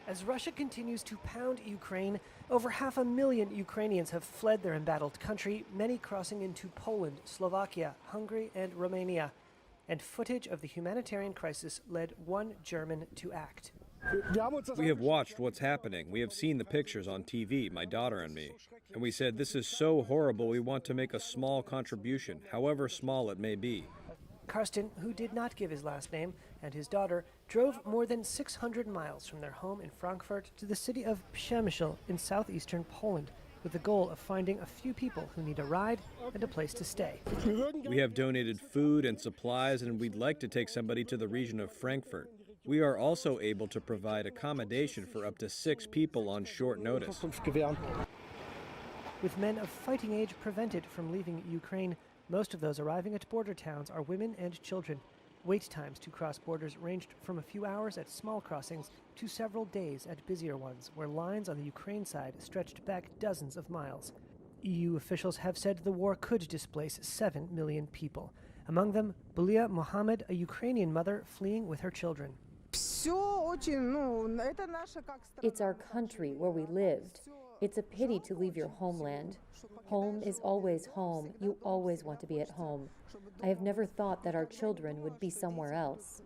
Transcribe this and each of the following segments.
As Russia continues to pound Ukraine, over 500,000 Ukrainians have fled their embattled country, many crossing into Poland, Slovakia, Hungary, and Romania. And footage of the humanitarian crisis led one German to act. We have watched what's happening. We have seen the pictures on TV, my daughter and me. And we said, this is so horrible, we want to make a small contribution, however small it may be. Karsten, who did not give his last name, and his daughter drove more than 600 miles from their home in Frankfurt to the city of Przemysl in southeastern Poland, with the goal of finding a few people who need a ride and a place to stay. We have donated food and supplies, and we'd like to take somebody to the region of Frankfurt. We are also able to provide accommodation for up to 6 people on short notice. With men of fighting age prevented from leaving Ukraine, most of those arriving at border towns are women and children. Wait times to cross borders ranged from a few hours at small crossings to several days at busier ones, where lines on the Ukraine side stretched back dozens of miles. EU officials have said the war could displace 7 million people. Among them, Bulia Mohammed, a Ukrainian mother fleeing with her children. It's our country where we lived. It's a pity to leave your homeland. Home is always home. You always want to be at home. I have never thought that our children would be somewhere else.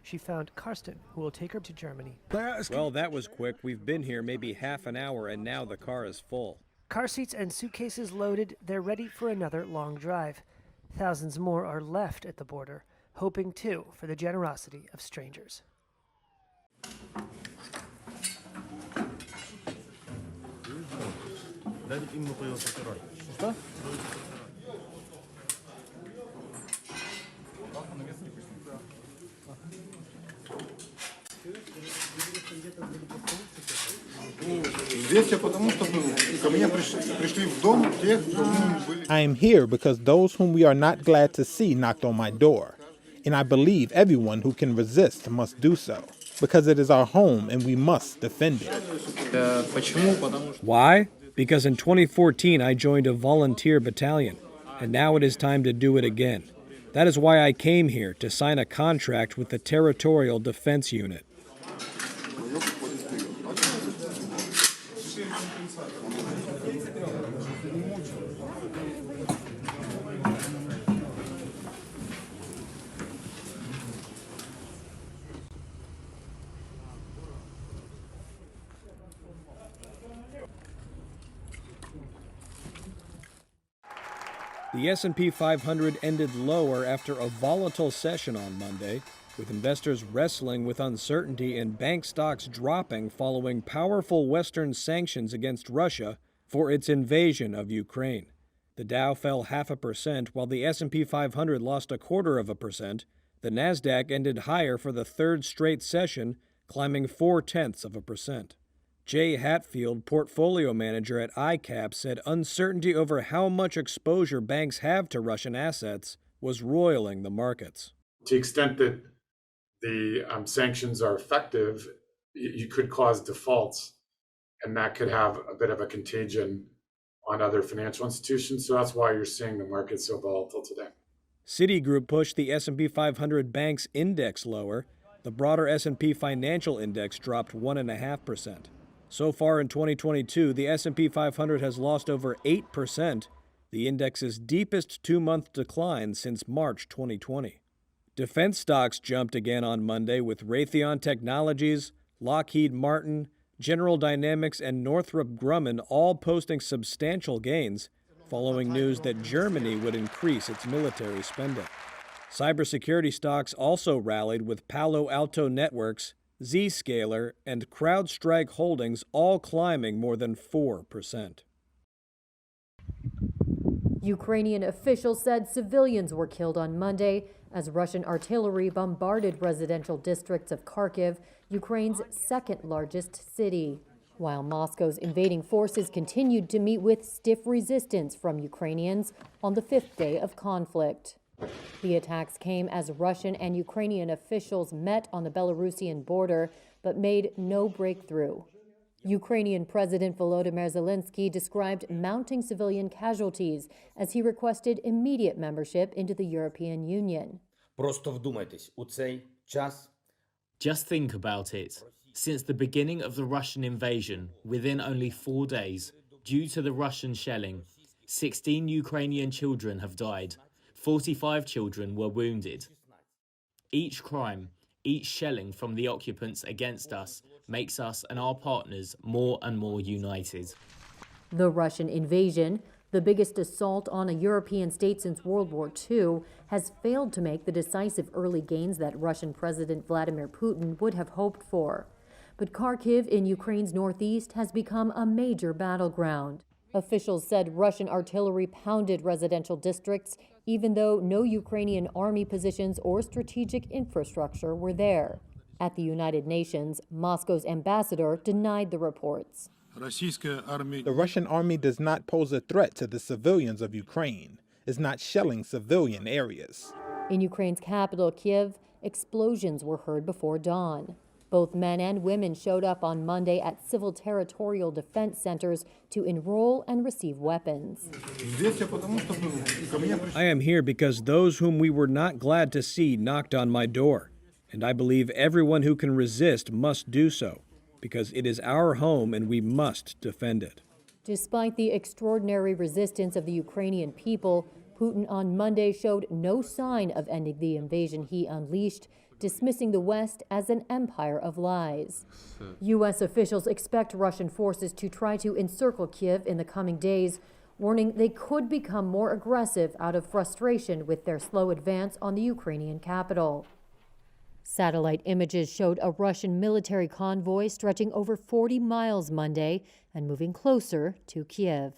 She found Karsten, who will take her to Germany. Well, that was quick. We've been here maybe half an hour, and now the car is full. Car seats and suitcases loaded, they're ready for another long drive. Thousands more are left at the border, hoping too for the generosity of strangers. I am here because those whom we are not glad to see knocked on my door. And I believe everyone who can resist must do so, because it is our home and we must defend it. Why? Because in 2014 I joined a volunteer battalion, and now it is time to do it again. That is why I came here, to sign a contract with the Territorial Defense Unit. The S&P 500 ended lower after a volatile session on Monday, with investors wrestling with uncertainty and bank stocks dropping following powerful Western sanctions against Russia for its invasion of Ukraine. The Dow fell 0.5%, while the S&P 500 lost 0.25%. The Nasdaq ended higher for the third straight session, climbing 0.4%. Jay Hatfield, portfolio manager at ICAP, said uncertainty over how much exposure banks have to Russian assets was roiling the markets. To the extent that the sanctions are effective, you could cause defaults, and that could have a bit of a contagion on other financial institutions. So that's why you're seeing the market so volatile today. Citigroup pushed the S&P 500 banks index lower. The broader S&P financial index dropped 1.5%. So far in 2022, the S&P 500 has lost over 8%, the index's deepest 2-month decline since March 2020. Defense stocks jumped again on Monday, with Raytheon Technologies, Lockheed Martin, General Dynamics, and Northrop Grumman all posting substantial gains, following news that Germany would increase its military spending. Cybersecurity stocks also rallied, with Palo Alto Networks, Zscaler, and CrowdStrike Holdings all climbing more than 4%. Ukrainian officials said civilians were killed on Monday as Russian artillery bombarded residential districts of Kharkiv, Ukraine's second-largest city, while Moscow's invading forces continued to meet with stiff resistance from Ukrainians on the 5th day of conflict. The attacks came as Russian and Ukrainian officials met on the Belarusian border, but made no breakthrough. Ukrainian President Volodymyr Zelensky described mounting civilian casualties as he requested immediate membership into the European Union. Просто вдумайтесь, у цей час Just think about it. Since the beginning of the Russian invasion, within only 4 days, due to the Russian shelling, 16 Ukrainian children have died. 45 children were wounded. Each crime, each shelling from the occupants against us makes us and our partners more and more united. The Russian invasion, the biggest assault on a European state since World War II, has failed to make the decisive early gains that Russian President Vladimir Putin would have hoped for. But Kharkiv in Ukraine's northeast has become a major battleground. Officials said Russian artillery pounded residential districts, even though no Ukrainian army positions or strategic infrastructure were there. At the United Nations, Moscow's ambassador denied the reports. The Russian army does not pose a threat to the civilians of Ukraine, is not shelling civilian areas. In Ukraine's capital, Kyiv, explosions were heard before dawn. Both men and women showed up on Monday at civil territorial defense centers to enroll and receive weapons. I am here because those whom we were not glad to see knocked on my door, and I believe everyone who can resist must do so, because it is our home and we must defend it. Despite the extraordinary resistance of the Ukrainian people, Putin on Monday showed no sign of ending the invasion he unleashed, dismissing the West as an empire of lies. U.S. officials expect Russian forces to try to encircle Kyiv in the coming days, warning they could become more aggressive out of frustration with their slow advance on the Ukrainian capital. Satellite images showed a Russian military convoy stretching over 40 miles Monday and moving closer to Kyiv.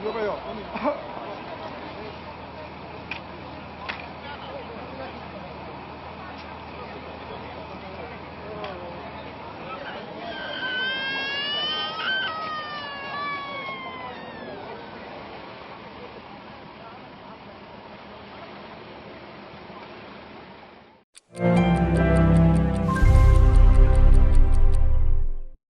Yo veo.